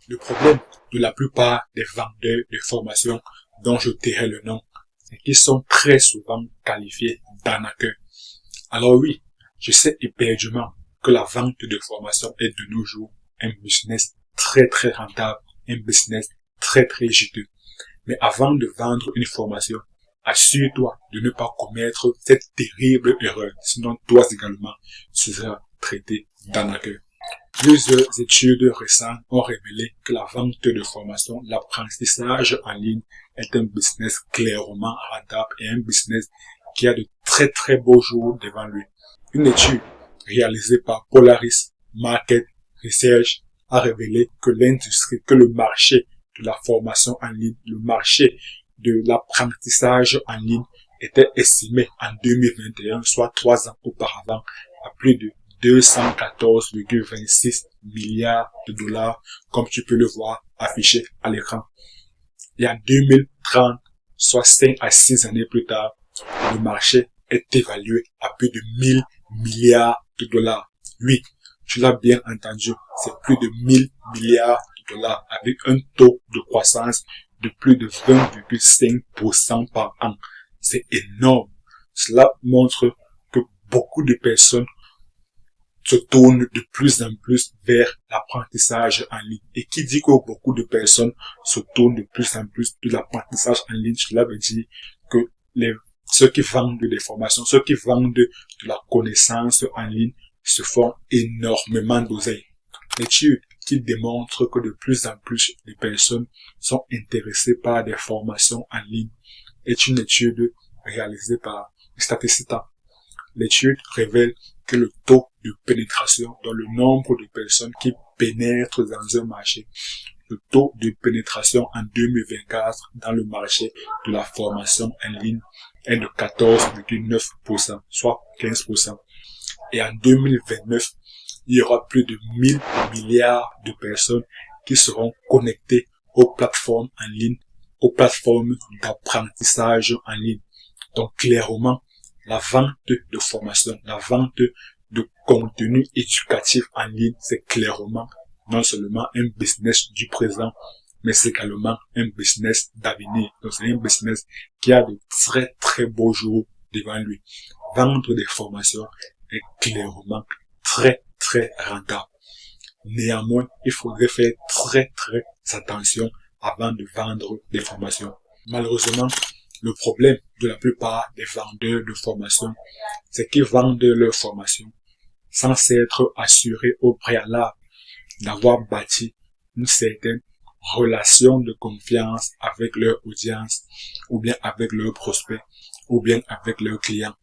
Le problème de la plupart des vendeurs de formation dont je tairai le nom, c'est qu'ils sont très souvent qualifiés d'arnaqueurs. Alors oui, je sais éperdument que la vente de formation est de nos jours un business très très rentable, un business très très juteux. Mais avant de vendre une formation, assure-toi de ne pas commettre cette terrible erreur, sinon toi également, tu seras traité d'arnaqueur. Plusieurs études récentes ont révélé que la vente de formation, l'apprentissage en ligne est un business clairement rentable et un business qui a de très très beaux jours devant lui. Une étude réalisée par Polaris Market Research a révélé que le marché de la formation en ligne, le marché de l'apprentissage en ligne était estimé en 2021, soit 3 ans auparavant, à plus de 214,26 milliards de dollars, comme tu peux le voir affiché à l'écran. Et en 2030, soit 5 à 6 années plus tard, le marché est évalué à plus de 1000 milliards de dollars. Oui, tu l'as bien entendu, c'est plus de 1000 milliards de dollars avec un taux de croissance de plus de 20,5% par an. C'est énorme. Cela montre que beaucoup de personnes se tournent de plus en plus vers l'apprentissage en ligne. Et qui dit que beaucoup de personnes se tournent de plus en plus de l'apprentissage en ligne, cela veut dire que ceux qui vendent des formations, ceux qui vendent de la connaissance en ligne se font énormément d'oseille. L'étude qui démontre que de plus en plus de personnes sont intéressées par des formations en ligne est une étude réalisée par Statista. L'étude révèle que le taux de pénétration, dans le nombre de personnes qui pénètrent dans un marché, le taux de pénétration en 2024 dans le marché de la formation en ligne est de 14,9%, soit 15%. Et en 2029, il y aura plus de 1000 milliards de personnes qui seront connectées aux plateformes en ligne, aux plateformes d'apprentissage en ligne. Donc clairement, la vente de formation, la vente de contenu éducatif en ligne, c'est clairement non seulement un business du présent, mais c'est également un business d'avenir. Donc c'est un business qui a de très très beaux jours devant lui. Vendre des formations est clairement très très rentable. Néanmoins, il faudrait faire très très attention avant de vendre des formations. Malheureusement, le problème de la plupart des vendeurs de formation, c'est qu'ils vendent leurs formations sans s'être assurés au préalable d'avoir bâti une certaine relation de confiance avec leur audience, ou bien avec leurs prospects, ou bien avec leurs clients.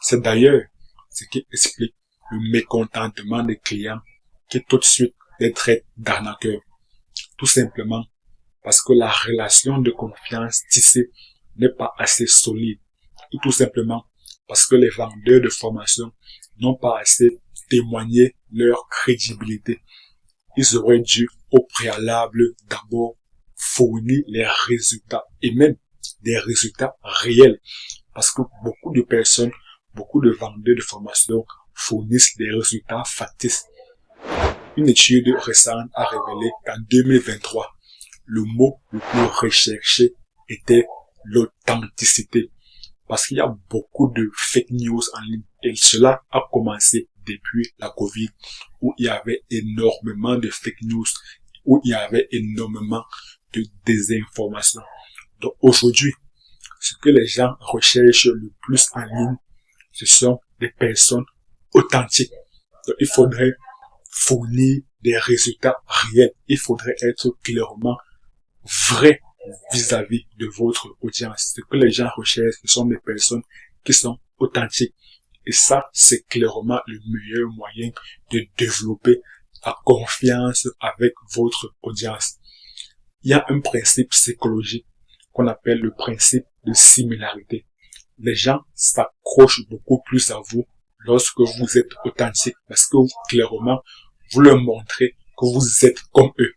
C'est d'ailleurs ce qui explique le mécontentement des clients qui tout de suite les traitent d'arnaqueurs. Tout simplement parce que la relation de confiance tissée n'est pas assez solide. Ou tout simplement parce que les vendeurs de formation n'ont pas assez témoigné leur crédibilité. Ils auraient dû au préalable d'abord fournir les résultats et même des résultats réels. Parce que beaucoup de personnes, beaucoup de vendeurs de formation fournissent des résultats factices. Une étude récente a révélé qu'en 2023, le mot le plus recherché était l'authenticité. Parce qu'il y a beaucoup de fake news en ligne. Et cela a commencé depuis la Covid, où il y avait énormément de fake news, où il y avait énormément de désinformation. Donc aujourd'hui, ce que les gens recherchent le plus en ligne, ce sont des personnes authentiques. Donc il faudrait fournir des résultats réels. Il faudrait être clairement vrai vis-à-vis de votre audience. Ce que les gens recherchent, ce sont des personnes qui sont authentiques. Et ça, c'est clairement le meilleur moyen de développer la confiance avec votre audience. Il y a un principe psychologique qu'on appelle le principe de similarité. Les gens s'accrochent beaucoup plus à vous lorsque vous êtes authentique parce que clairement, vous leur montrez que vous êtes comme eux.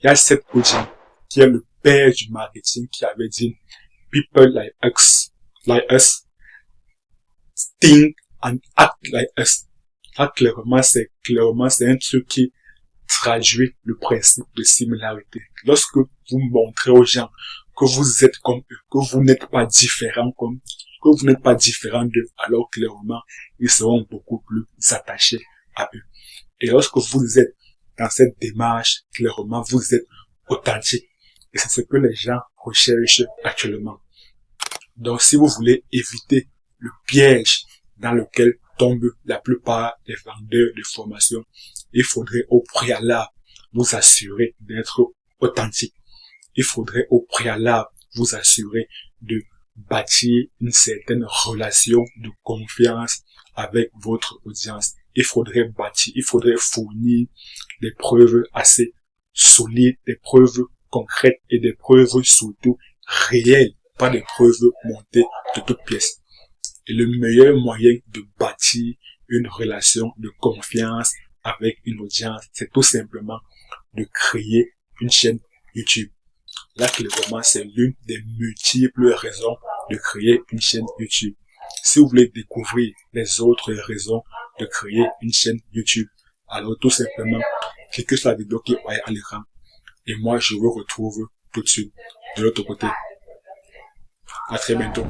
Il y a Seth Godin, qui est le père du marketing, qui avait dit people like us, think and act like us. Là, clairement, c'est un truc qui traduit le principe de similarité. Lorsque vous montrez aux gens que vous êtes comme eux, que vous n'êtes pas différent d'eux, alors clairement, ils seront beaucoup plus attachés à eux. Et lorsque vous êtes dans cette démarche, clairement, vous êtes authentique. Et c'est ce que les gens recherchent actuellement. Donc, si vous voulez éviter le piège dans lequel tombent la plupart des vendeurs de formation, il faudrait au préalable vous assurer d'être authentique. Il faudrait au préalable vous assurer de bâtir une certaine relation de confiance avec votre audience. Il faudrait fournir des preuves assez solides, des preuves concrètes et des preuves surtout réelles, pas des preuves montées de toutes pièces. Et le meilleur moyen de bâtir une relation de confiance avec une audience, c'est tout simplement de créer une chaîne YouTube. Là, clairement, c'est l'une des multiples raisons de créer une chaîne YouTube. Si vous voulez découvrir les autres raisons de créer une chaîne YouTube, alors tout simplement, cliquez sur la vidéo qui est à l'écran. Et moi, je vous retrouve tout de suite de l'autre côté. À très bientôt.